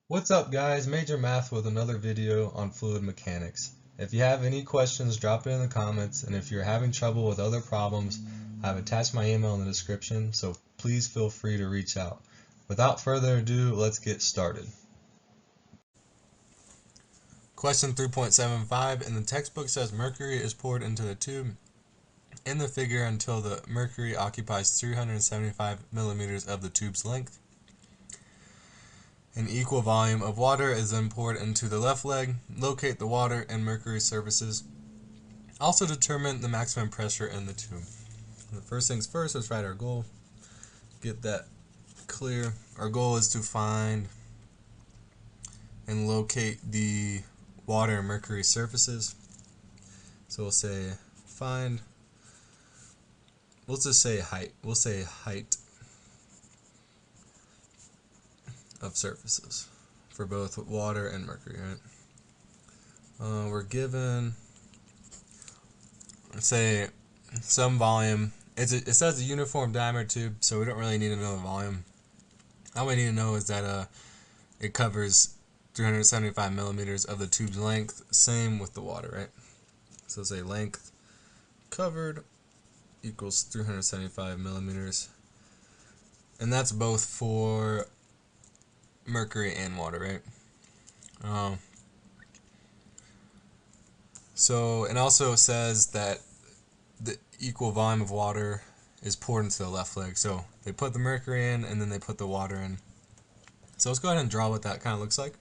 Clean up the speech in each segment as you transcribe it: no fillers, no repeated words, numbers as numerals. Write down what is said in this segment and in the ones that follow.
What's up guys, Major Math with another video on fluid mechanics. If you have any questions, drop it in the comments, and if you're having trouble with other problems, I've attached my email in the description, so please feel free to reach out. Without further ado, let's get started. Question 3.75 in the textbook says mercury is poured into the tube in the figure until the mercury occupies 375 millimeters of the tube's length. An equal volume of water is then poured into the left leg. Locate the water and mercury surfaces. Also determine the maximum pressure in the tube. The first things first, let's write our goal. Get that clear. Our goal is to find and locate the water and mercury surfaces. So we'll say find, let's just say height. We'll say height of surfaces for both water and mercury, right? We're given, let's say, some volume. It says a uniform diameter tube, so we don't really need to know the volume. All we need to know is that it covers 375 millimeters of the tube's length. Same with the water, right? So say length covered equals 375 millimeters, and that's both for mercury and water, right? So it also says that the equal volume of water is poured into the left leg. So they put the mercury in and then they put the water in. So let's go ahead and draw what that kind of looks like.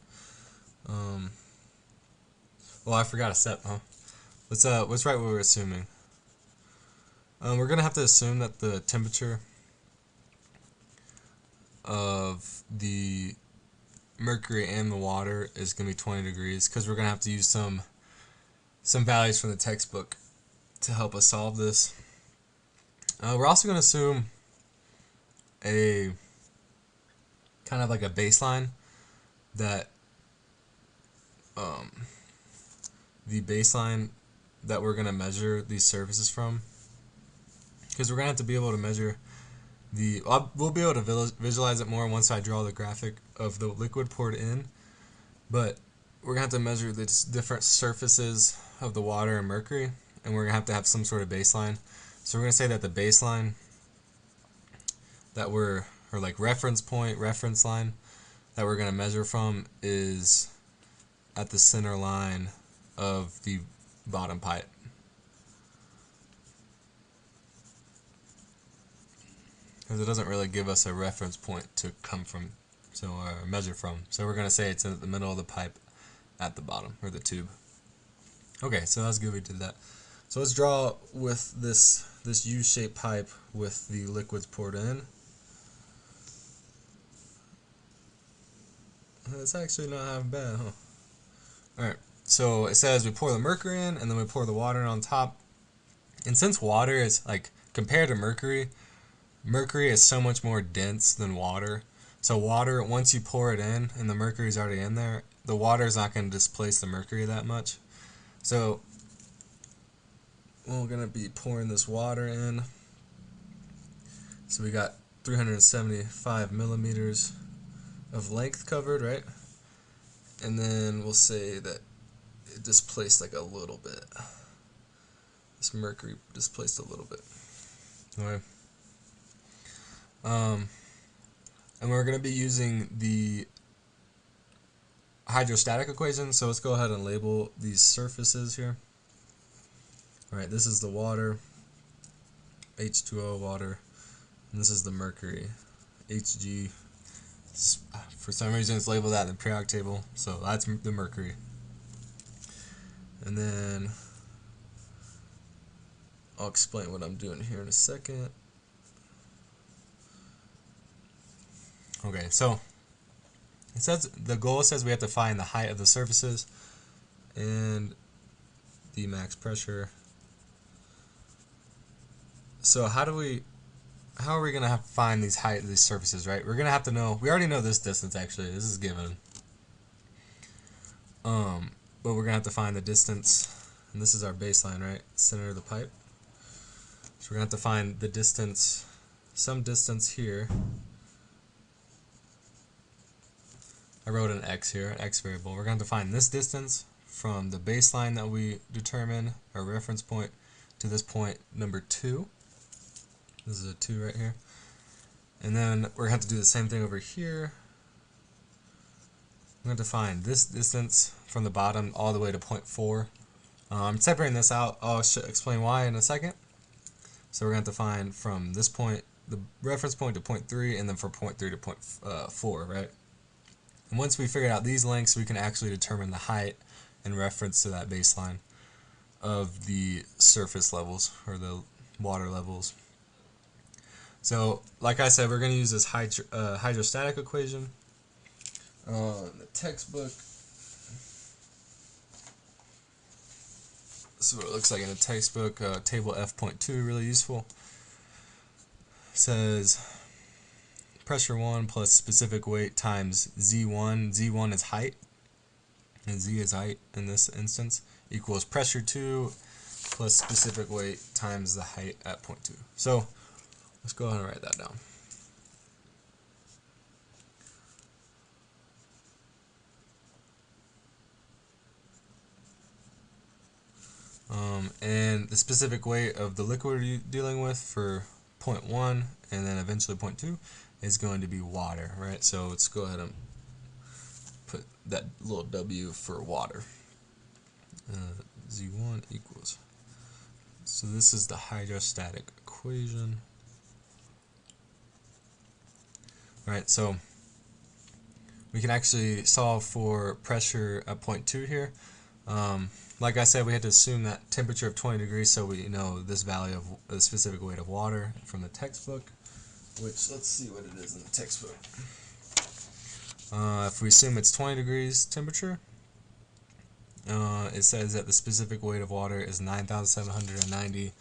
Well, I forgot a step, huh? Let's write what we're assuming. We're gonna have to assume that the temperature of the mercury and the water is going to be 20 degrees because we're going to have to use some values from the textbook to help us solve this. We're also going to assume a kind of like a baseline that the baseline that we're going to measure these surfaces from, because we're going to have to be able to measure we'll be able to visualize it more once I draw the graphic of the liquid poured in, but we're going to have to measure the different surfaces of the water and mercury, and we're going to have some sort of baseline. So we're going to say that the baseline that or like reference line that we're going to measure from is at the center line of the bottom pipe. Because it doesn't really give us a reference point to come from, or measure from. So we're going to say it's in the middle of the pipe at the bottom, or the tube. Okay, so that's good we did that. So let's draw with this U-shaped pipe with the liquids poured in. It's actually not half bad, huh? Alright, so it says we pour the mercury in, and then we pour the water in on top. And since water is, like, compared to mercury is so much more dense than water. So water, once you pour it in and the mercury is already in there, the water is not going to displace the mercury that much. So we're going to be pouring this water in. So we got 375 millimeters of length covered, right? And then we'll say that it displaced like a little bit. This mercury displaced a little bit. Okay. And we're going to be using the hydrostatic equation, so let's go ahead and label these surfaces here. Alright, this is the water, H2O water, and this is the mercury, Hg. For some reason it's labeled that in the periodic table, so that's the mercury. And then I'll explain what I'm doing here in a second. Okay, so it says the goal says we have to find the height of the surfaces and the max pressure. So how are we going to find these height of these surfaces, right? We're going to have to know, we already know this distance actually, this is given. But we're going to have to find the distance, and this is our baseline, right? Center of the pipe. So we're going to have to find the distance, some distance here I wrote an x here, an x variable. We're going to find this distance from the baseline that we determine, our reference point, to this point number 2. This is a 2 right here. And then we're going to do the same thing over here. I'm going to find this distance from the bottom all the way to point 4. I'm separating this out. I'll explain why in a second. So we're going to find from this point, the reference point to point 3, and then from point 3 to point 4, right? And once we figured out these lengths, we can actually determine the height in reference to that baseline of the surface levels, or the water levels. So, like I said, we're going to use this hydrostatic equation. In the textbook, this is what it looks like in the textbook, table F.2, really useful. It says pressure 1 plus specific weight times Z1. Z1 is height, and Z is height in this instance, equals pressure 2 plus specific weight times the height at point 2. So let's go ahead and write that down. And the specific weight of the liquid you're dealing with for point 1 and then eventually point 2 is going to be water, right? So let's go ahead and put that little W for water. Z1 equals. So this is the hydrostatic equation. Right, so we can actually solve for pressure at point 2 here. Like I said, we had to assume that temperature of 20 degrees, so we know this value of the specific weight of water from the textbook, which, let's see what it is in the textbook. If we assume it's 20 degrees temperature, it says that the specific weight of water is 9,790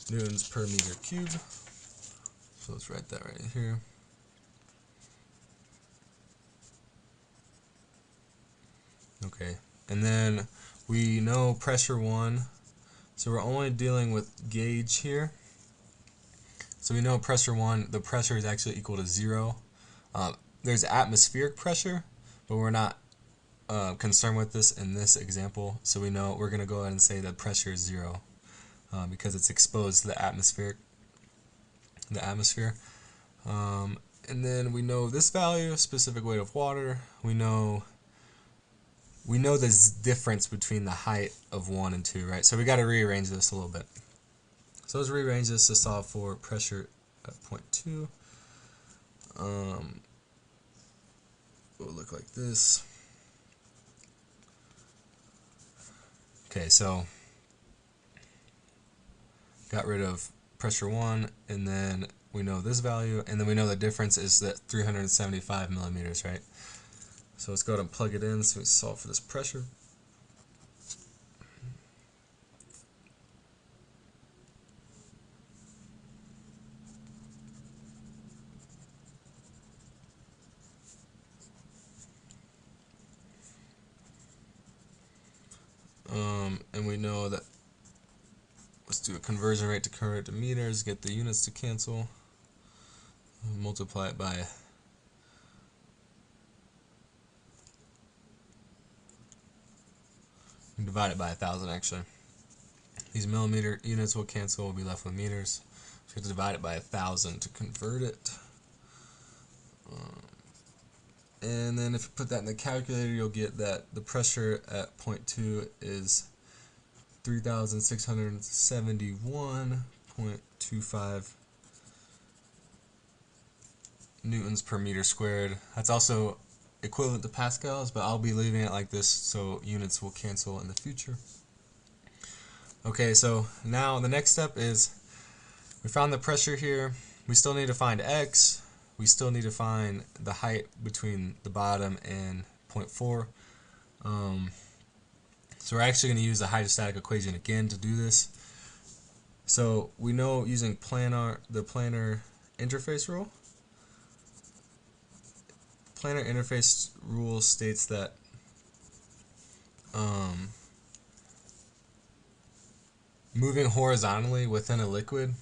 newtons per meter cubed. So let's write that right here. Okay, and then we know pressure 1, so we're only dealing with gauge here. So we know pressure 1, the pressure is actually equal to 0. There's atmospheric pressure, but we're not concerned with this in this example. So we know we're going to go ahead and say that pressure is 0 because it's exposed to the atmosphere. And then we know this value, specific weight of water. We know this difference between the height of 1 and 2, right? So we got to rearrange this a little bit. So let's rearrange this to solve for pressure at point 2. It will look like this. Okay, so got rid of pressure 1, and then we know this value, and then we know the difference is that 375 millimeters, right? So let's go ahead and plug it in so we solve for this pressure. And we know that, let's do a conversion rate to current to meters, get the units to cancel, multiply it by divide it by 1,000 actually. These millimeter units will cancel, we'll be left with meters. So we have to divide it by 1,000 to convert it. And then if you put that in the calculator, you'll get that the pressure at point 2 is 3,671.25 newtons per meter squared. That's also equivalent to pascals, but I'll be leaving it like this so units will cancel in the future. Okay, so now the next step is we found the pressure here. We still need to find x. We still need to find the height between the bottom and point 4. So we're actually going to use the hydrostatic equation again to do this. So we know using the planar interface rule. Planar interface rule states that moving horizontally within a liquid,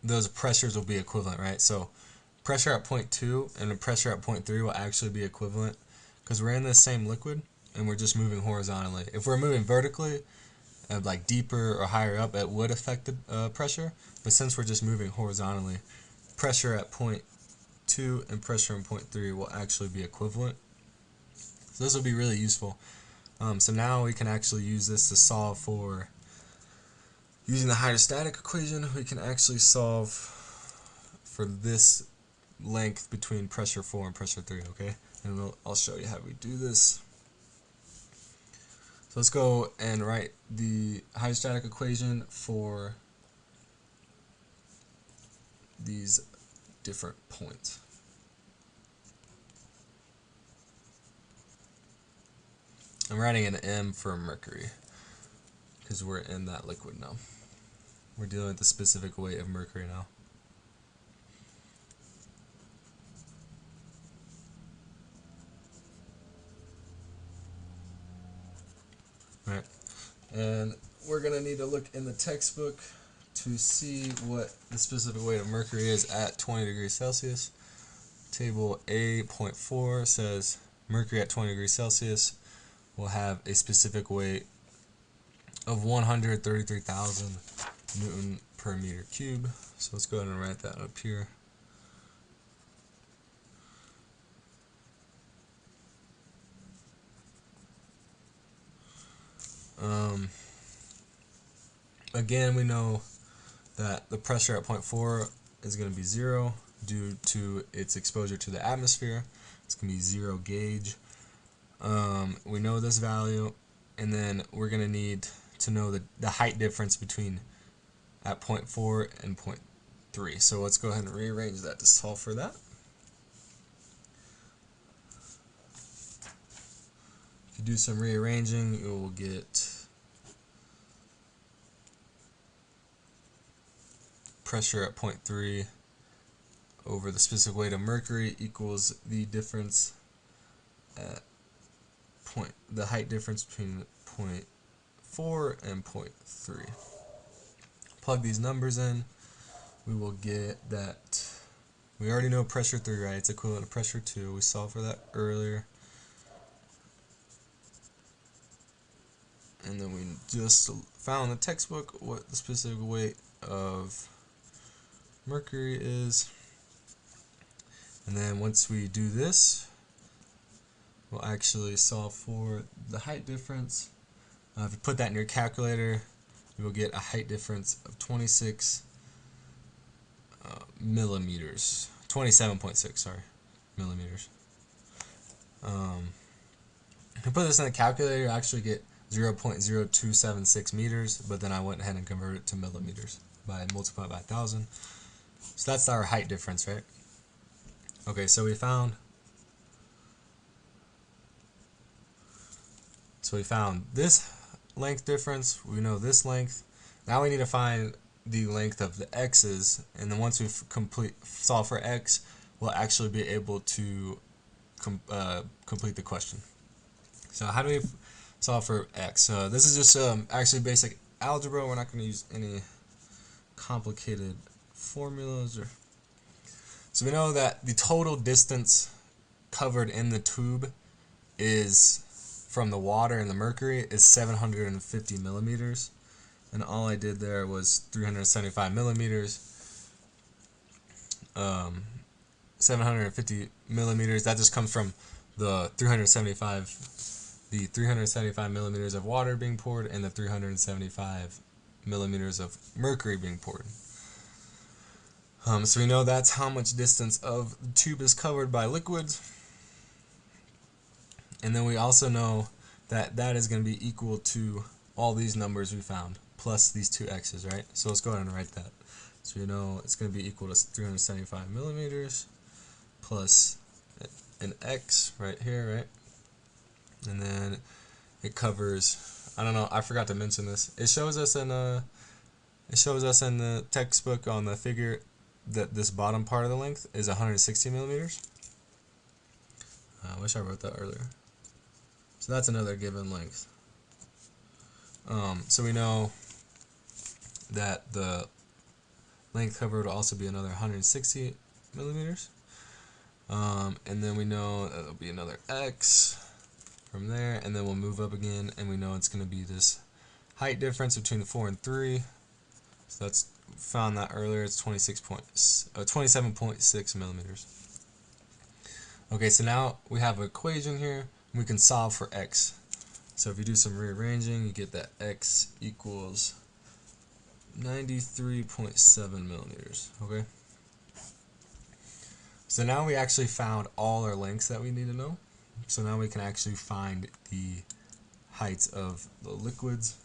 those pressures will be equivalent, right? So pressure at point 2 and the pressure at point 3 will actually be equivalent because we're in the same liquid and we're just moving horizontally. If we're moving vertically, like deeper or higher up, it would affect the pressure, but since we're just moving horizontally, pressure at point 2 and pressure in point 3 will actually be equivalent. So this will be really useful. So now we can actually use this to solve for, using the hydrostatic equation, we can actually solve for this length between pressure 4 and pressure 3, okay? And I'll show you how we do this. So let's go and write the hydrostatic equation for these different points. I'm writing an M for Mercury because we're in that liquid now. We're dealing with the specific weight of Mercury now. Right, and we're going to need to look in the textbook to see what the specific weight of Mercury is at 20 degrees Celsius. Table A.4 says Mercury at 20 degrees Celsius will have a specific weight of 133,000 Newton per meter cube. So let's go ahead and write that up here. Again, we know that the pressure at point 4 is going to be 0 due to its exposure to the atmosphere. It's going to be 0 gauge. We know this value, and then we're going to need to know the height difference between at point 4 and point 3. So let's go ahead and rearrange that to solve for that. If you do some rearranging, you will get pressure at point 3 over the specific weight of Mercury equals the difference at the height difference between point 4 and point 3. Plug these numbers in, we will get that we already know pressure 3, right? It's equivalent to pressure 2. We solved for that earlier. And then we just found in the textbook what the specific weight of Mercury is. And then once we do this, we'll actually solve for the height difference. If you put that in your calculator, you will get a height difference of 26 millimeters. 27.6, sorry, millimeters. If you put this in the calculator, you actually get 0.0276 meters, but then I went ahead and converted it to millimeters by multiplying by 1,000. So that's our height difference, right? Okay, so we found this length difference. We know this length. Now we need to find the length of the x's, and then once we solve for x, we'll actually be able to complete the question. So how do we solve for x? This is just actually basic algebra. We're not going to use any complicated formulas. So we know that the total distance covered in the tube is from the water and the mercury is 750 millimeters, and all I did there was 375 millimeters. 750 millimeters, that just comes from the 375 millimeters of water being poured and the 375 millimeters of mercury being poured. So we know that's how much distance of the tube is covered by liquids. And then we also know that that is going to be equal to all these numbers we found, plus these two x's, right? So let's go ahead and write that. So we know it's going to be equal to 375 millimeters plus an x right here, right? And then it covers, I don't know, I forgot to mention this. It shows us in the textbook on the figure that this bottom part of the length is 160 millimeters. I wish I wrote that earlier. So that's another given length. So we know that the length covered will also be another 160 millimeters. And then we know that'll be another x from there, and then we'll move up again, and we know it's going to be this height difference between the 4 and 3. So that's found that earlier. It's 27.6 millimeters. Okay, so now we have an equation here. We can solve for x. So if you do some rearranging, you get that x equals 93.7 millimeters. Okay. So now we actually found all our lengths that we need to know. So now we can actually find the heights of the liquids.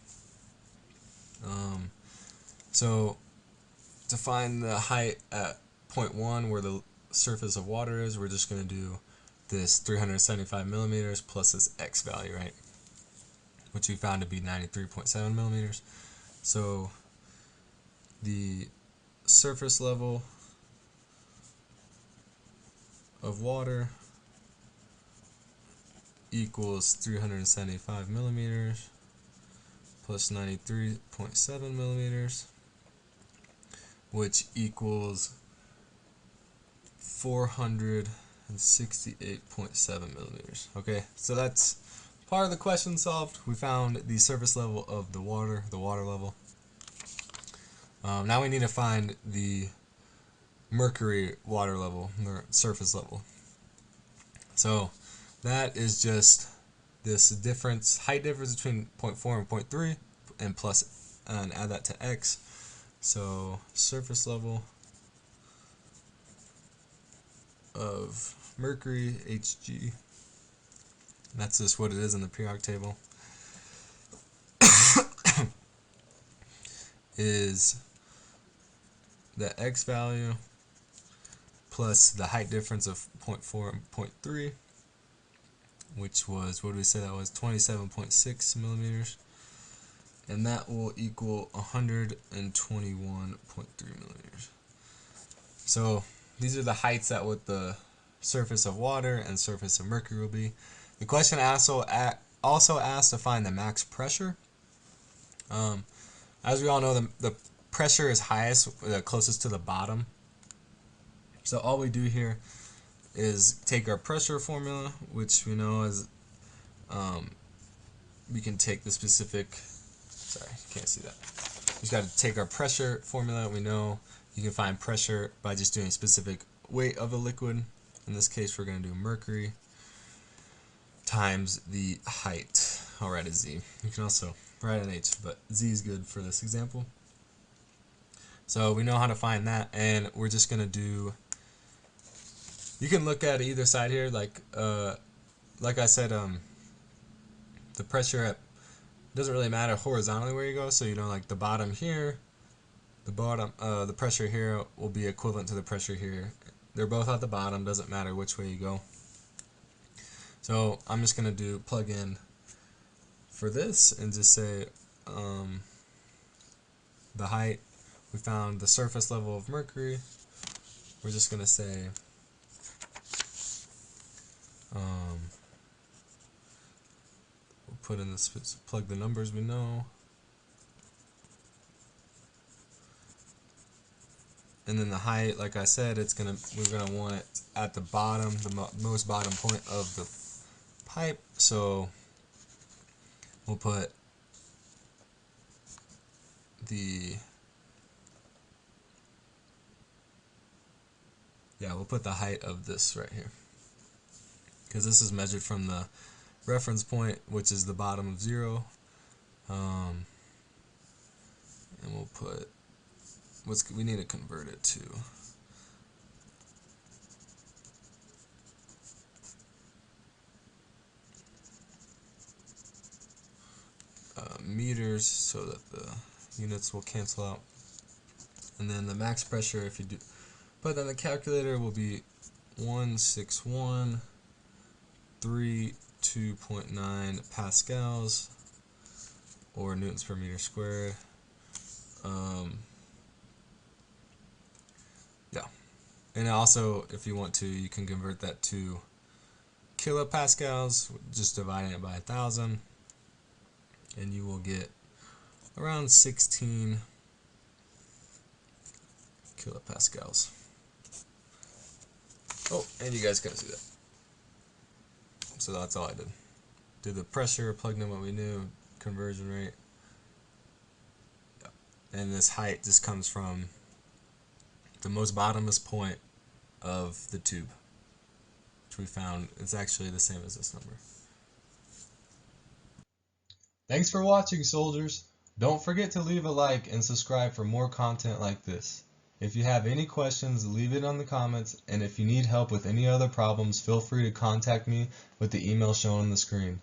So to find the height at point 1 where the surface of water is, we're just going to do this 375 millimeters plus this x value, right? Which we found to be 93.7 millimeters. So the surface level of water equals 375 millimeters plus 93.7 millimeters, which equals 468.7 millimeters. Okay, so that's part of the question solved. We found the surface level of the water level. Now we need to find the mercury water level, the surface level. So that is just this difference, height difference between 0.4 and 0.3, and add that to x. So surface level of mercury, Hg. That's just what it is in the periodic table. Is the x value plus the height difference of 0.4 and 0.3, which was, what did we say that was, 27.6 millimeters, and that will equal 121.3 millimeters. So these are the heights that what the surface of water and surface of mercury will be. The question also asks to find the max pressure. As we all know, the pressure is highest, closest to the bottom. So all we do here is take our pressure formula, which we know is, we can take the specific, sorry, can't see that. We just got to take our pressure formula. We know you can find pressure by just doing specific weight of the liquid. In this case, we're going to do mercury times the height. I'll write a z. You can also write an h, but z is good for this example. So we know how to find that, and we're just going to do, you can look at either side here, like I said, the pressure doesn't really matter horizontally where you go, so you know, like the bottom here, the pressure here will be equivalent to the pressure here. They're both at the bottom, doesn't matter which way you go. So I'm just going to plug in for this and just say the height. We found the surface level of mercury. We're just going to say we'll put in this, plug the numbers we know, and then the height, like I said, we're gonna want it at the bottom, the most bottom point of the pipe. So we'll put we'll put the height of this right here, because this is measured from the reference point, which is the bottom of 0. And we'll put, we need to convert it to meters, so that the units will cancel out. And then the max pressure, if you do put that in the calculator, will be 16132.9 pascals, or newtons per meter squared. Yeah, and also, if you want to, you can convert that to kilopascals, just dividing it by 1,000, and you will get around 16 kilopascals. Oh, and you guys couldn't see that. So that's all I did. Did the pressure, plugged in what we knew, conversion rate. And this height just comes from the most bottomest point of the tube, which we found it's actually the same as this number. Thanks for watching, soldiers. Don't forget to leave a like and subscribe for more content like this. If you have any questions, leave it on the comments, and if you need help with any other problems, feel free to contact me with the email shown on the screen.